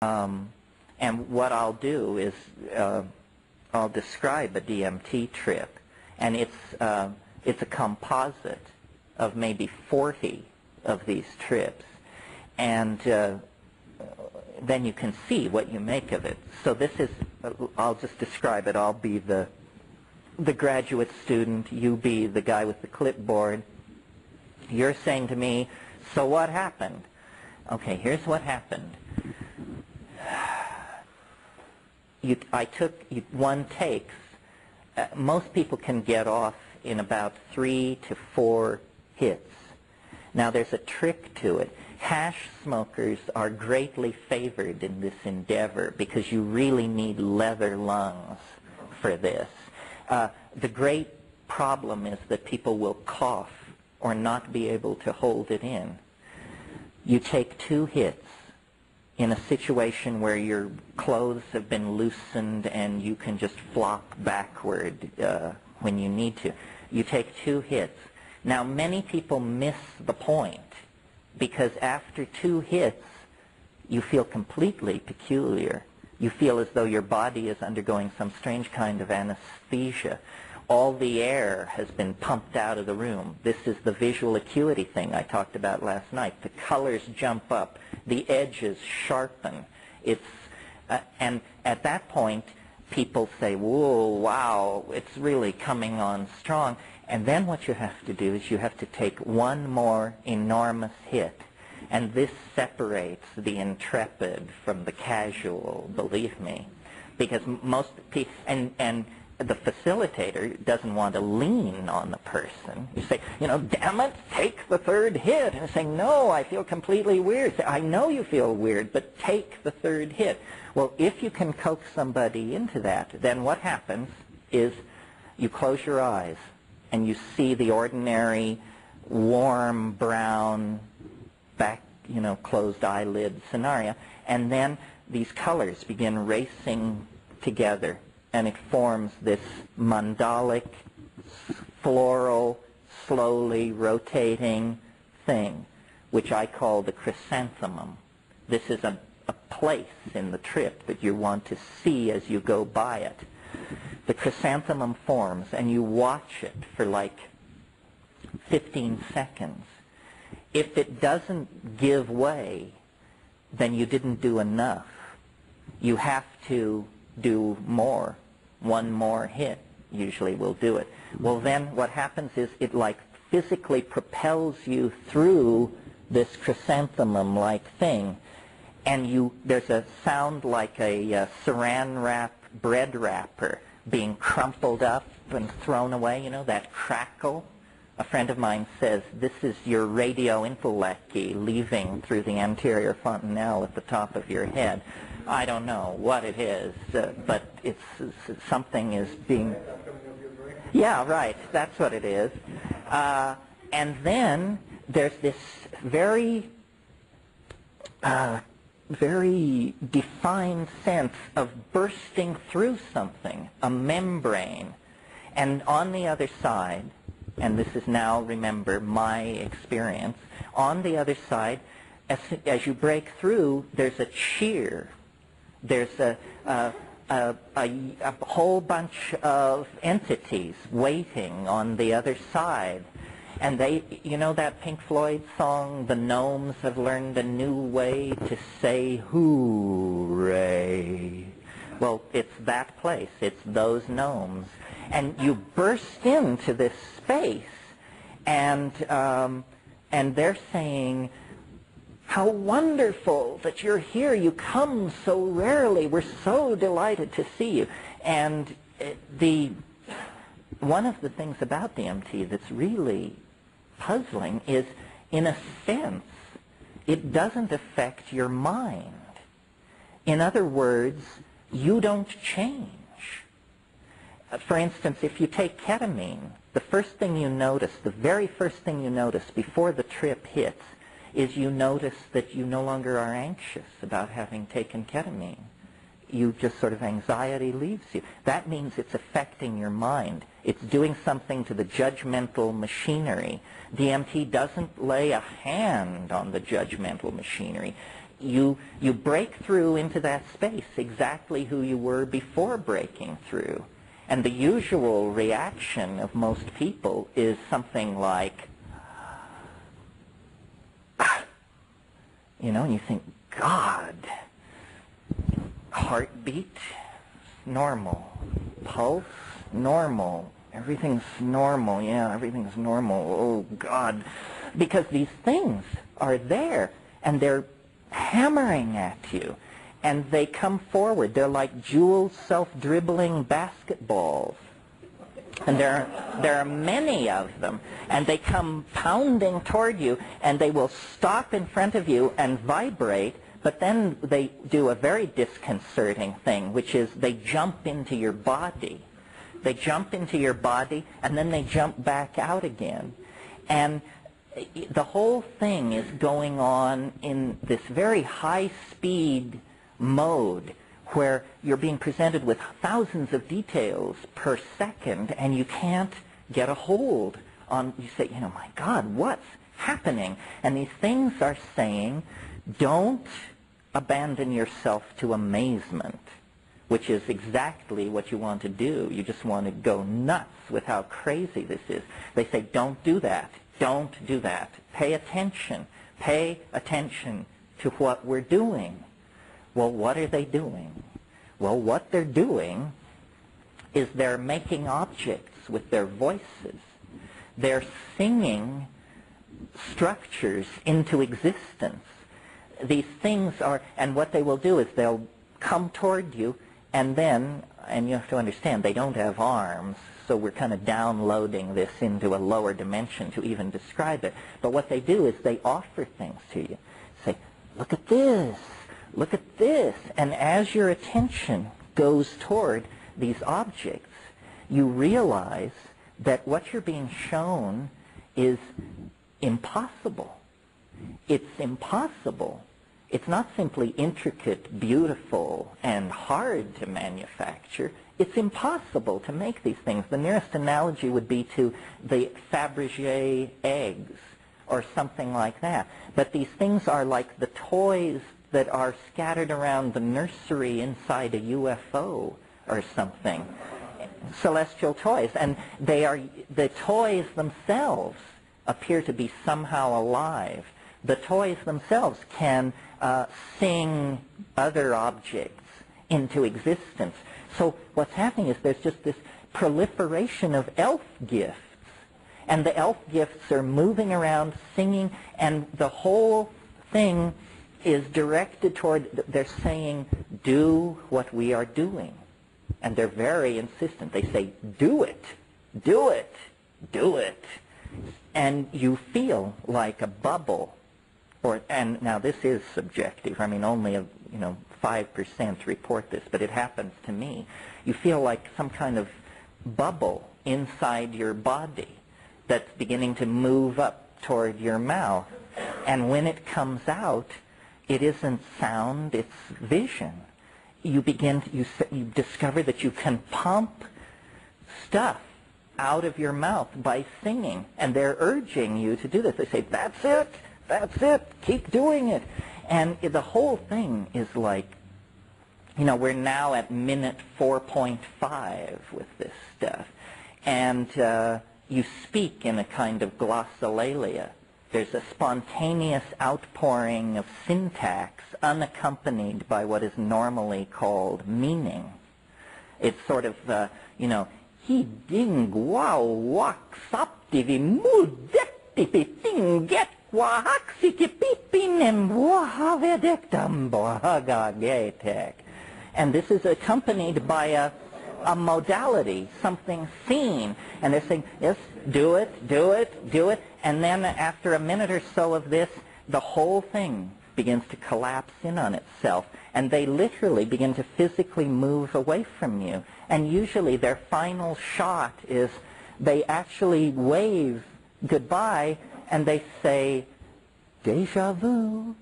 And what I'll do is I'll describe a DMT trip, and it's a composite of maybe 40 of these trips, and then you can see what you make of it. So this is, I'll just describe it. I'll be the graduate student, you be the guy with the clipboard. You're saying to me, so what happened? Okay, here's what happened. I took one takes. Most people can get off in about 3 to 4 hits. Now there's a trick to it. Hash smokers are greatly favored in this endeavor because you really need leather lungs for this. The great problem is that people will cough or not be able to hold it in. You take 2 hits in a situation where your clothes have been loosened and you can just flock backward when you need to. You take 2 hits. Now many people miss the point because after 2 hits you feel completely peculiar. You feel as though your body is undergoing some strange kind of anesthesia. All the air has been pumped out of the room. This is the visual acuity thing I talked about last night. The colors jump up. The edges sharpen. And at that point, people say, whoa, wow, it's really coming on strong. And then what you have to do is you have to take one more enormous hit. And this separates the intrepid from the casual, believe me. Because most people, and the facilitator doesn't want to lean on the person. You say, you know, damn it, take the 3rd hit. And saying, no, I feel completely weird. Say, I know you feel weird, but take the 3rd hit. Well, if you can coax somebody into that, then what happens is you close your eyes and you see the ordinary warm brown back, you know, closed eyelid scenario, and then these colors begin racing together. And it forms this mandalic, floral, slowly rotating thing, which I call the chrysanthemum. This is a place in the trip that you want to see as you go by it. The chrysanthemum forms, and you watch it for like 15 seconds. If it doesn't give way, then you didn't do enough. You have to do more. One more hit usually will do it. Well, then what happens is it like physically propels you through this chrysanthemum-like thing, and there's a sound like a saran wrap bread wrapper being crumpled up and thrown away, you know, that crackle. A friend of mine says, this is your radioinflecky leaving through the anterior fontanelle at the top of your head. I don't know what it is, but it's something is being... Yeah, right, that's what it is. And then there's this very defined sense of bursting through something, a membrane. And on the other side, and this is now, remember, my experience, on the other side, as you break through, there's a cheer. There's a whole bunch of entities waiting on the other side. And they, you know that Pink Floyd song, the gnomes have learned a new way to say hooray. Well, it's that place. It's those gnomes. And you burst into this space, and they're saying, how wonderful that you're here. You come so rarely. We're so delighted to see you. And one of the things about DMT that's really puzzling is, in a sense, it doesn't affect your mind. In other words, you don't change. For instance, if you take ketamine, the first thing you notice, the very first thing you notice before the trip hits, is you notice that you no longer are anxious about having taken ketamine. You just sort of, anxiety leaves you. That means it's affecting your mind. It's doing something to the judgmental machinery. DMT doesn't lay a hand on the judgmental machinery. you break through into that space exactly who you were before breaking through. And the usual reaction of most people is something like, and you think, God, heartbeat, normal, pulse, normal, everything's normal, yeah, everything's normal, oh God. Because these things are there, and they're hammering at you, and they come forward. They're like jeweled, self-dribbling basketballs. And there are many of them, and they come pounding toward you, and they will stop in front of you and vibrate, but then they do a very disconcerting thing, which is they jump into your body. They jump into your body, and then they jump back out again. And the whole thing is going on in this very high-speed mode where you're being presented with thousands of details per second, and you can't get a hold on, you say, my God, what's happening? And these things are saying, don't abandon yourself to amazement, which is exactly what you want to do. You just want to go nuts with how crazy this is. They say, don't do that. Don't do that. Pay attention. Pay attention to what we're doing. Well, what are they doing? Well, what they're doing is they're making objects with their voices. They're singing structures into existence. These things are, and what they will do is they'll come toward you, and then, and you have to understand, they don't have arms, so we're kind of downloading this into a lower dimension to even describe it. But what they do is they offer things to you. Say, look at this. Look at this. And as your attention goes toward these objects, you realize that what you're being shown is impossible. It's impossible. It's not simply intricate, beautiful, and hard to manufacture. It's impossible to make these things. The nearest analogy would be to the Fabergé eggs or something like that. But these things are like the toys that are scattered around the nursery inside a UFO or something. Celestial toys. And the toys themselves appear to be somehow alive. The toys themselves can sing other objects into existence. So what's happening is there's just this proliferation of elf gifts. And the elf gifts are moving around singing, and the whole thing is directed toward, they're saying, do what we are doing. And they're very insistent. They say, do it, do it, do it. And you feel like a bubble. And now this is subjective. I mean, only 5% report this, but it happens to me. You feel like some kind of bubble inside your body that's beginning to move up toward your mouth. And when it comes out, it isn't sound, it's vision. You discover that you can pump stuff out of your mouth by singing, and they're urging you to do this. They say, that's it, keep doing it. And the whole thing is like, we're now at minute 4.5 with this stuff. And you speak in a kind of glossolalia. There's a spontaneous outpouring of syntax unaccompanied by what is normally called meaning. It's sort of, he ding wow wak saptivi mudektipi tinget wahaksiki pipinem wahavedektam bohagagetek. And this is accompanied by a modality, something seen. And they're saying, yes, do it, do it, do it. And then after a minute or so of this, the whole thing begins to collapse in on itself. And they literally begin to physically move away from you. And usually their final shot is they actually wave goodbye and they say, déjà vu,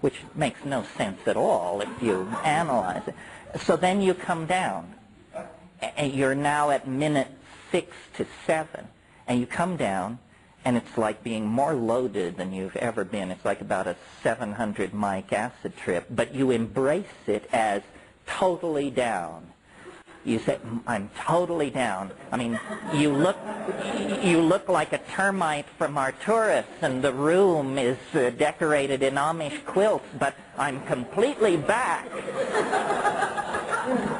which makes no sense at all if you analyze it. So then you come down. And you're now at minute 6 to 7. And you come down, and it's like being more loaded than you've ever been. It's like about a 700 mic acid trip, but you embrace it as totally down. You say, I'm totally down. I mean, you look like a termite from Arcturus, and the room is decorated in Amish quilts, but I'm completely back.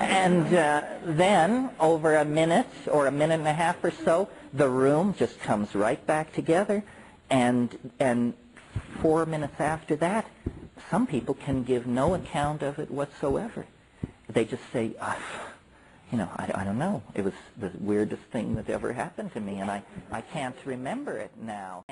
And then, over a minute or a minute and a half or so, the room just comes right back together, and 4 minutes after that, some people can give no account of it whatsoever. They just say, you know, I don't know. It was the weirdest thing that ever happened to me, and I can't remember it now.